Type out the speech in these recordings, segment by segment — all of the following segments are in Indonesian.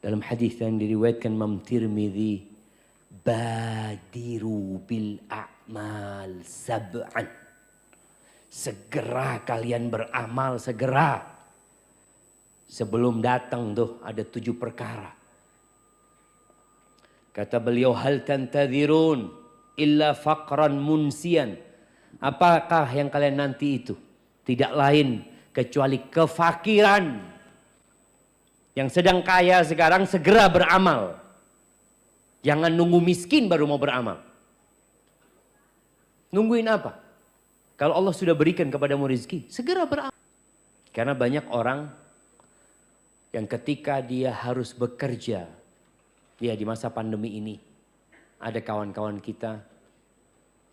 Dalam hadis yang diriwayatkan Imam Tirmidzi, badiru bil a'mal sab'an. Segera kalian beramal, segera. Sebelum datang tuh ada 7 perkara. Kata beliau, hal tantadhirun illa faqran munsian. Apakah yang kalian nanti itu? Tidak lain kecuali kefakiran. Yang sedang kaya sekarang segera beramal. Jangan nunggu miskin baru mau beramal. Nungguin apa? Kalau Allah sudah berikan kepadamu rezeki, segera beramal. Karena banyak orang yang ketika dia harus bekerja, ya di masa pandemi ini, ada kawan-kawan kita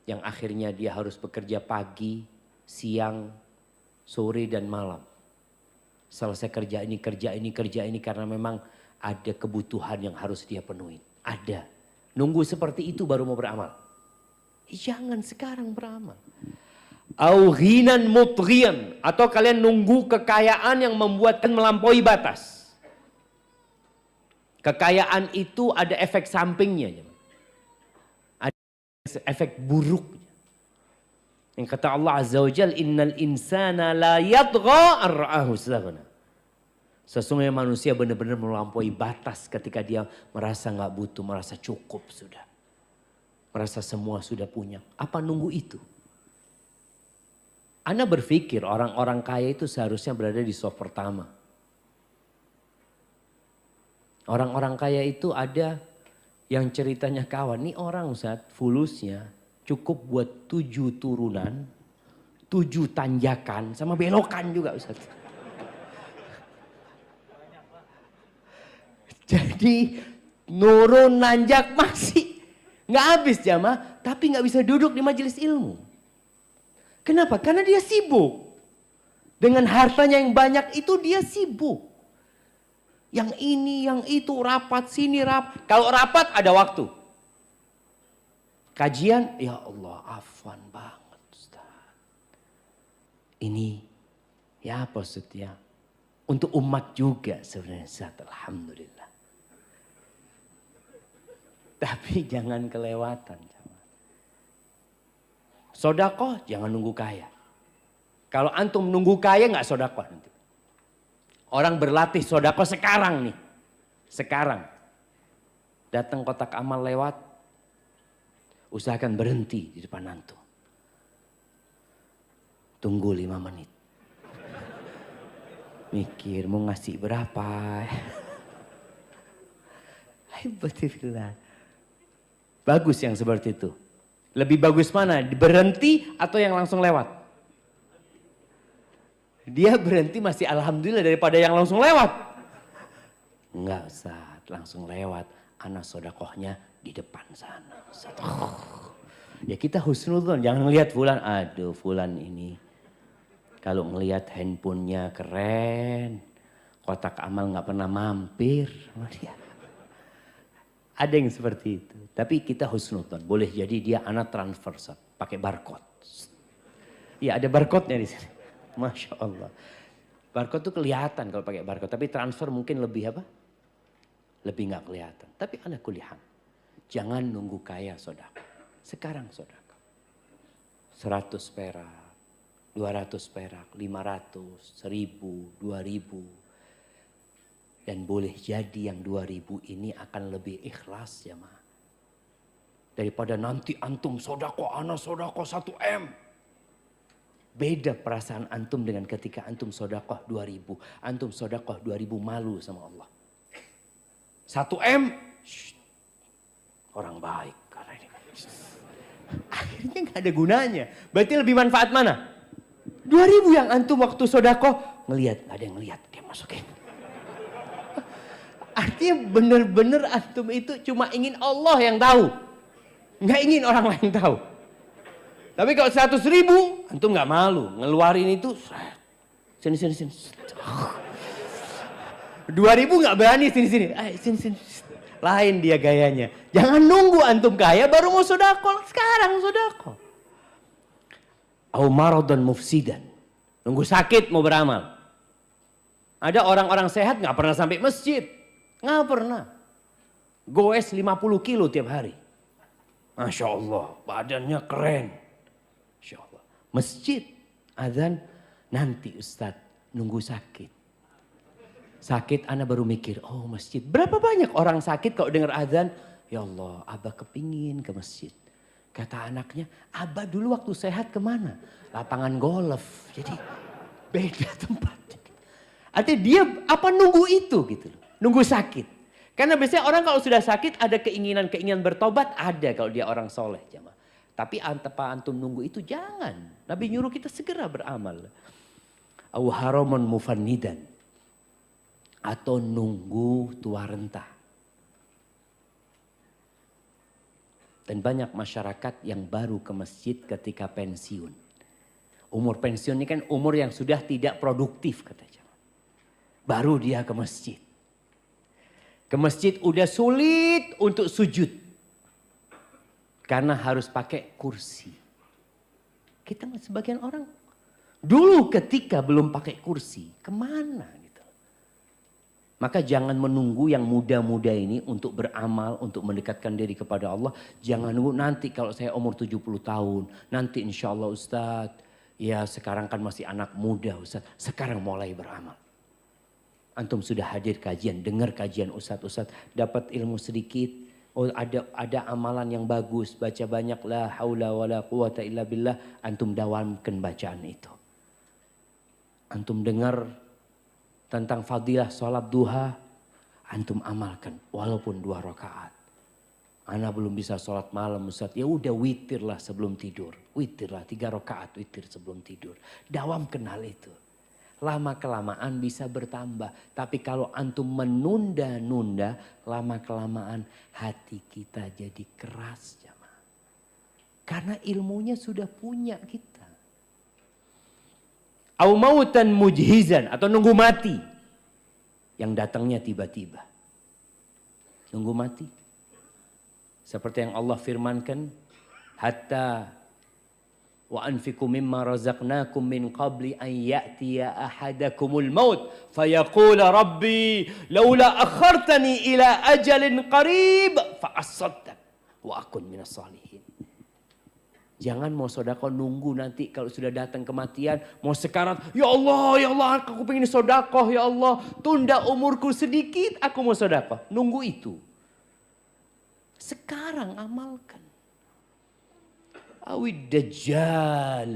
yang akhirnya dia harus bekerja pagi, siang, sore dan malam. Selesai kerja ini karena memang ada kebutuhan yang harus dia penuhi. Ada. Nunggu seperti itu baru mau beramal. Jangan sekarang beramal. Au ghinan mutghiyan, atau kalian nunggu kekayaan yang membuatkan melampaui batas. Kekayaan itu ada efek sampingnya. Ada efek buruknya. Yang kata Allah Azza wa Jalla, innal insana la yatgha ar-ra'ahu istaghna. Sesungguhnya manusia benar-benar melampaui batas ketika dia merasa nggak butuh, merasa cukup sudah. Merasa semua sudah punya. Apa nunggu itu? Anda berpikir orang-orang kaya itu seharusnya berada di soft pertama. Orang-orang kaya itu ada yang ceritanya kawan. Nih orang Ustaz, fulusnya cukup buat 7 turunan, 7 tanjakan, sama belokan juga Ustaz. Jadi nurun nanjak masih nggak habis jamaah, tapi nggak bisa duduk di majelis ilmu. Kenapa? Karena dia sibuk. Dengan hartanya yang banyak itu dia sibuk. Yang ini, yang itu, rapat sini, rapat. Kalau rapat ada waktu. Kajian, ya Allah, afwan banget Ustaz. Ini, ya apa maksudnya? Untuk umat juga sebenarnya Ustaz, alhamdulillah. Tapi jangan kelewatan. Sodakoh jangan nunggu kaya. Kalau antum nunggu kaya nggak sodakoh nanti. Orang berlatih sodakoh sekarang nih. Sekarang. Datang kotak amal lewat. Usahakan berhenti di depan antum. Tunggu 5 menit. Mikir mau ngasih berapa. Alhamdulillah. Bagus yang seperti itu. Lebih bagus mana? Berhenti atau yang langsung lewat? Dia berhenti masih alhamdulillah daripada yang langsung lewat. Enggak Ustaz, langsung lewat. Anak sodakohnya di depan sana. Ya kita husnudzon, jangan ngelihat fulan. Aduh fulan ini. Kalau ngelihat handphonenya keren. Kotak amal gak pernah mampir sama dia. Ada yang seperti itu. Tapi kita husnudzon. Boleh jadi dia anak transfer pakai barcode. Iya ada barcode-nya di sini. Masya Allah. Barcode itu kelihatan kalau pakai barcode. Tapi transfer mungkin lebih apa? Lebih nggak kelihatan. Tapi ala kulihan. Jangan nunggu kaya sodako. Sekarang sodako. 100 perak. 200 perak. 500. 1000. 2000. Dan boleh jadi yang 2000 ini akan lebih ikhlas ya ma. Daripada nanti antum sodako, ana sodako 1 M. Beda perasaan antum dengan ketika antum sodakoh 2000. Antum sodakoh 2000 malu sama Allah. 1 M, orang baik. Akhirnya gak ada gunanya. Berarti lebih manfaat mana? 2000 yang antum waktu sodakoh ngelihat, gak ada yang ngelihat, dia masukin. Artinya benar-benar antum itu cuma ingin Allah yang tahu. Nggak ingin orang lain tahu. Tapi kalau 100.000 antum nggak malu. Ngeluarin itu. Sini. 2.000 nggak berani sini. Sini. Lain dia gayanya. Jangan nunggu antum kaya baru mau sodako. Sekarang sodako. Au maradan mufsidan. Nunggu sakit mau beramal. Ada orang-orang sehat nggak pernah sampai masjid. Nggak pernah. Goes 50 kilo tiap hari. Masya Allah, badannya keren. Masya Allah. Masjid, azan, nanti Ustadz nunggu sakit. Sakit anak baru mikir, oh masjid. Berapa banyak orang sakit kalau dengar azan? Ya Allah, Abah kepingin ke masjid. Kata anaknya, Abah dulu waktu sehat kemana? Lapangan golf. Jadi beda tempatnya. Artinya dia apa nunggu itu gitu loh. Nunggu sakit. Karena biasanya orang kalau sudah sakit ada keinginan bertobat. Ada kalau dia orang soleh. Jamaah. Tapi tanpa antum nunggu itu jangan. Nabi nyuruh kita segera beramal. Au haramun mufannidan. Atau nunggu tua renta. Dan banyak masyarakat yang baru ke masjid ketika pensiun. Umur pensiun ini kan umur yang sudah tidak produktif katanya. Baru dia ke masjid. Ke masjid udah sulit untuk sujud. Karena harus pakai kursi. Kita sebagian orang dulu ketika belum pakai kursi, kemana gitu. Maka jangan menunggu yang muda-muda ini untuk beramal, untuk mendekatkan diri kepada Allah. Jangan nunggu nanti kalau saya umur 70 tahun, nanti insya Allah Ustadz, ya sekarang kan masih anak muda Ustadz, sekarang mulai beramal. Antum sudah hadir kajian, dengar kajian Ustadz, dapat ilmu sedikit. Oh ada amalan yang bagus, baca banyak la haula wala quwata illa billah. Antum dawamkan bacaan itu. Antum dengar tentang fadilah sholat duha. Antum amalkan walaupun 2 rakaat. Ana belum bisa sholat malam Ustadz. Ya udah witir lah sebelum tidur. Witir lah 3 rakaat witir sebelum tidur. Dawamkan hal itu. Lama kelamaan bisa bertambah. Tapi kalau antum menunda-nunda, lama kelamaan hati kita jadi keras jamaah. Karena ilmunya sudah punya kita. Au mautan mujhizan atau nunggu mati. Yang datangnya tiba-tiba. Nunggu mati. Seperti yang Allah firmankan. Hatta wa anfiqu mimma razaqnakum min qabli an ya'tiya ahadakumul maut fayaqula rabbi laula akhartani ila ajalin qarib fa asaddaq wa akun minas salihin. Jangan mau sedekah nunggu nanti kalau sudah datang kematian mau sekarat, ya Allah aku pengen sedekah ya Allah, tunda umurku sedikit aku mau sedekah. Nunggu itu. Sekarang amalkan. Awid dajjal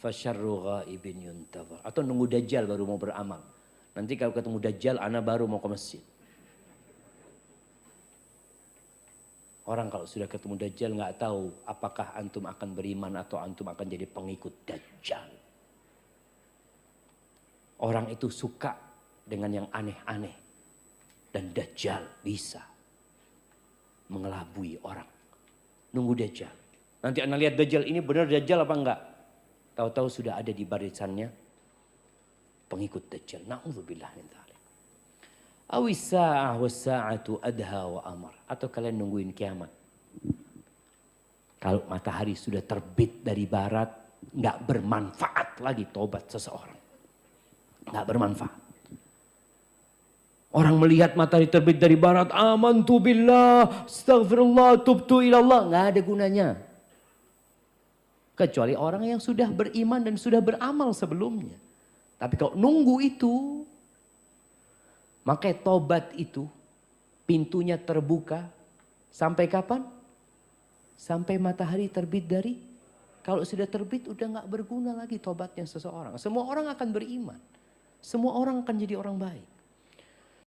fasyarru ghaibin yuntazar. Atau nunggu dajjal baru mau beramal. Nanti kalau ketemu dajjal ana baru mau ke masjid. Orang kalau sudah ketemu dajjal nggak tahu apakah antum akan beriman atau antum akan jadi pengikut dajjal. Orang itu suka dengan yang aneh-aneh. Dan dajjal bisa mengelabui orang. Nunggu dajjal. Nanti anda lihat dajjal ini benar dajjal apa enggak? Tahu-tahu sudah ada di barisannya pengikut dajjal. Na'udzubillah min dzalik. Awis sa'ah was sa'atu adha wa amar. Atau kalian nungguin kiamat. Kalau matahari sudah terbit dari barat, enggak bermanfaat lagi tobat seseorang. Enggak bermanfaat. Orang melihat matahari terbit dari barat, amantu billah, astaghfirullah, tubtu ilallah, enggak ada gunanya. Kecuali orang yang sudah beriman dan sudah beramal sebelumnya. Tapi kalau nunggu itu, maka tobat itu pintunya terbuka sampai kapan? Sampai matahari terbit dari, kalau sudah terbit udah gak berguna lagi tobatnya seseorang. Semua orang akan beriman. Semua orang akan jadi orang baik.